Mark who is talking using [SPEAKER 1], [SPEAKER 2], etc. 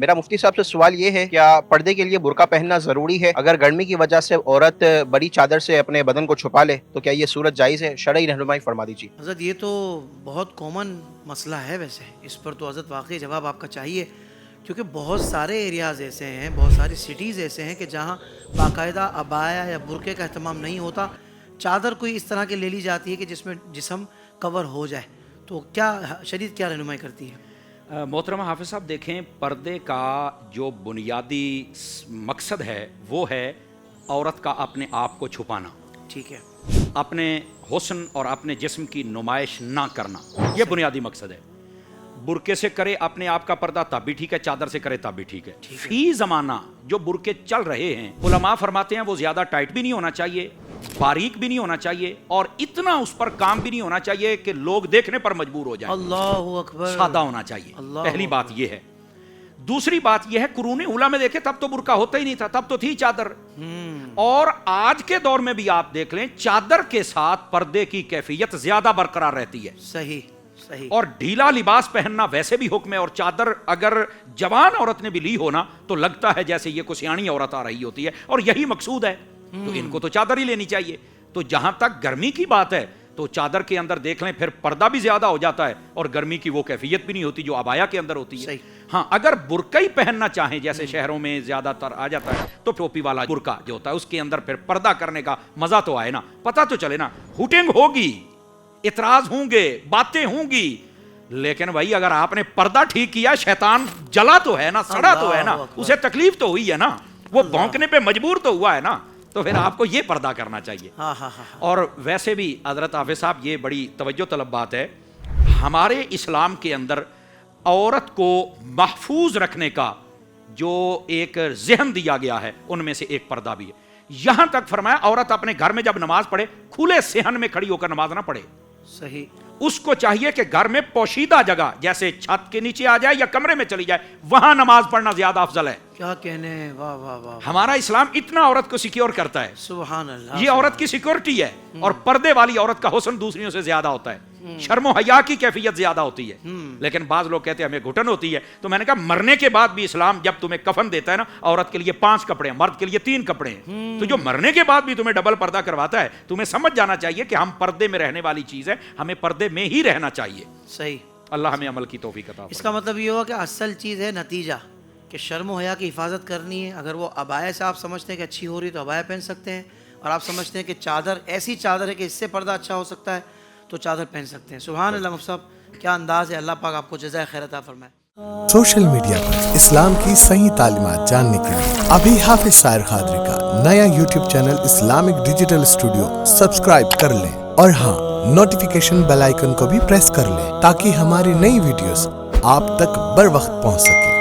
[SPEAKER 1] میرا مفتی صاحب سے سوال یہ ہے، کیا پردے کے لیے برقع پہننا ضروری ہے؟ اگر گرمی کی وجہ سے عورت بڑی چادر سے اپنے بدن کو چھپا لے تو کیا یہ صورت جائز ہے؟ شرعی رہنمائی فرما دیجیے۔
[SPEAKER 2] حضرت یہ تو بہت کامن مسئلہ ہے، ویسے اس پر تو حضرت واقعی جواب آپ کا چاہیے، کیونکہ بہت سارے ایریاز ایسے ہیں، بہت ساری سٹیز ایسے ہیں کہ جہاں باقاعدہ عبایا یا برقعے کا اہتمام نہیں ہوتا، چادر کوئی اس طرح کی لے لی جاتی ہے کہ جس میں جسم کور ہو جائے۔ تو کیا شریعت کیا رہنمائی کرتی ہے؟
[SPEAKER 3] محترمہ حافظ صاحب دیکھیں، پردے کا جو بنیادی مقصد ہے وہ ہے عورت کا اپنے آپ کو چھپانا،
[SPEAKER 2] ٹھیک ہے،
[SPEAKER 3] اپنے حسن اور اپنے جسم کی نمائش نہ کرنا، یہ بنیادی مقصد ہے۔ برقعے سے کرے اپنے آپ کا پردہ تب بھی ٹھیک ہے، چادر سے کرے تب بھی ٹھیک ہے۔ فی زمانہ جو برقعے چل رہے ہیں، علماء فرماتے ہیں وہ زیادہ ٹائٹ بھی نہیں ہونا چاہیے، باریک بھی نہیں ہونا چاہیے، اور اتنا اس پر کام بھی نہیں ہونا چاہیے کہ لوگ دیکھنے پر مجبور ہو جائیں۔
[SPEAKER 2] اللہ اکبر،
[SPEAKER 3] سادہ ہونا چاہیے، پہلی بات یہ ہے۔ دوسری بات یہ ہے، قرون اولیٰ میں دیکھیں تب تو برقع ہوتا ہی نہیں تھا، تب تو تھی چادر۔ اور آج کے دور میں بھی آپ دیکھ لیں، چادر کے ساتھ پردے کی کیفیت زیادہ برقرار رہتی ہے۔
[SPEAKER 2] صحیح صحیح۔
[SPEAKER 3] اور ڈھیلا لباس پہننا ویسے بھی حکم ہے، اور چادر اگر جوان عورت نے بھی لی ہونا تو لگتا ہے جیسے یہ کوئی سیاਣੀ عورت آ رہی ہوتی ہے، اور یہی مقصود ہے، تو ان کو تو چادر ہی لینی چاہیے۔ تو جہاں تک گرمی کی بات ہے تو چادر کے اندر دیکھ لیں پھر پردہ بھی زیادہ ہو جاتا ہے، اور گرمی کی وہ کیفیت بھی نہیں ہوتی جو عبایا کے اندر ہوتی ہے۔ ہاں، اگر برقع ہی پہننا چاہیں جیسے شہروں میں زیادہ تر آ جاتا ہے، تو ٹوپی والا برقع جو ہوتا ہے اس کے اندر پھر پردہ کرنے کا مزہ تو آئے نا، پتہ تو چلے نا، ہوٹنگ ہوگی، اعتراض ہوں گے، باتیں ہوں گی، لیکن بھائی اگر آپ نے پردہ ٹھیک کیا، شیطان جلا تو ہے نا، سڑا تو ہے نا، اسے تکلیف تو ہوئی ہے نا، وہ بھونکنے پہ مجبور تو ہوا ہے نا، تو پھر آپ کو یہ پردہ کرنا چاہیے۔ اور ویسے بھی حضرت حافظ صاحب یہ بڑی توجہ طلب بات ہے، ہمارے اسلام کے اندر عورت کو محفوظ رکھنے کا جو ایک ذہن دیا گیا ہے ان میں سے ایک پردہ بھی ہے۔ یہاں تک فرمایا عورت اپنے گھر میں جب نماز پڑھے کھلے صحن میں کھڑی ہو کر نماز نہ پڑھے،
[SPEAKER 2] صحیح،
[SPEAKER 3] اس کو چاہیے کہ گھر میں پوشیدہ جگہ جیسے چھت کے نیچے آ جائے یا کمرے میں چلی جائے، وہاں نماز پڑھنا زیادہ افضل ہے۔
[SPEAKER 2] کیا کہنے ہیں، واہ واہ واہ،
[SPEAKER 3] ہمارا اسلام اتنا عورت کو سیکیور کرتا ہے،
[SPEAKER 2] سبحان اللہ،
[SPEAKER 3] یہ عورت کی سیکورٹی ہے۔ اور پردے والی عورت کا حسن دوسریوں سے زیادہ ہوتا ہے، شرم و حیا کی کیفیت زیادہ ہوتی ہے۔ لیکن بعض لوگ کہتے ہیں ہمیں گھٹن ہوتی ہے، تو میں نے کہا مرنے کے بعد بھی اسلام جب تمہیں کفن دیتا ہے نا، عورت کے لیے 5 کپڑے ہیں، مرد کے لیے 3 کپڑے ہیں، تو جو مرنے کے بعد بھی تمہیں ڈبل پردہ کرواتا ہے، تمہیں سمجھ جانا چاہیے کہ ہم پردے میں رہنے والی چیز ہے، ہمیں پردے میں ہی رہنا چاہیے۔
[SPEAKER 2] صحیح،
[SPEAKER 3] اللہ ہمیں عمل کی توفیق عطا فرمائے۔
[SPEAKER 2] اس کا مطلب یہ ہوا کہ اصل چیز ہے نتیجہ، کہ شرم و حیا کی حفاظت کرنی ہے۔ اگر وہ عبایا سے آپ سمجھتے ہیں کہ اچھی ہو رہی تو عبایا پہن سکتے ہیں، اور آپ سمجھتے ہیں کہ چادر ایسی چادر ہے کہ اس سے پردہ اچھا ہو سکتا ہے تو چادر پہن سکتے ہیں۔ سبحان اللہ مفتی صاحب، کیا انداز ہے، اللہ پاک آپ کو جزائے خیر عطا فرمائے۔
[SPEAKER 4] سوشل میڈیا پر اسلام کی صحیح تعلیمات جاننے کے لیے ابھی حافظ سائر قادری کا نیا YouTube channel Islamic digital studio subscribe کر لیں، اور ہاں، نوٹیفیکیشن بیل آئیکن کو بھی پریس کر لیں تاکہ ہماری نئی ویڈیوز آپ تک بر وقت پہنچ سکے۔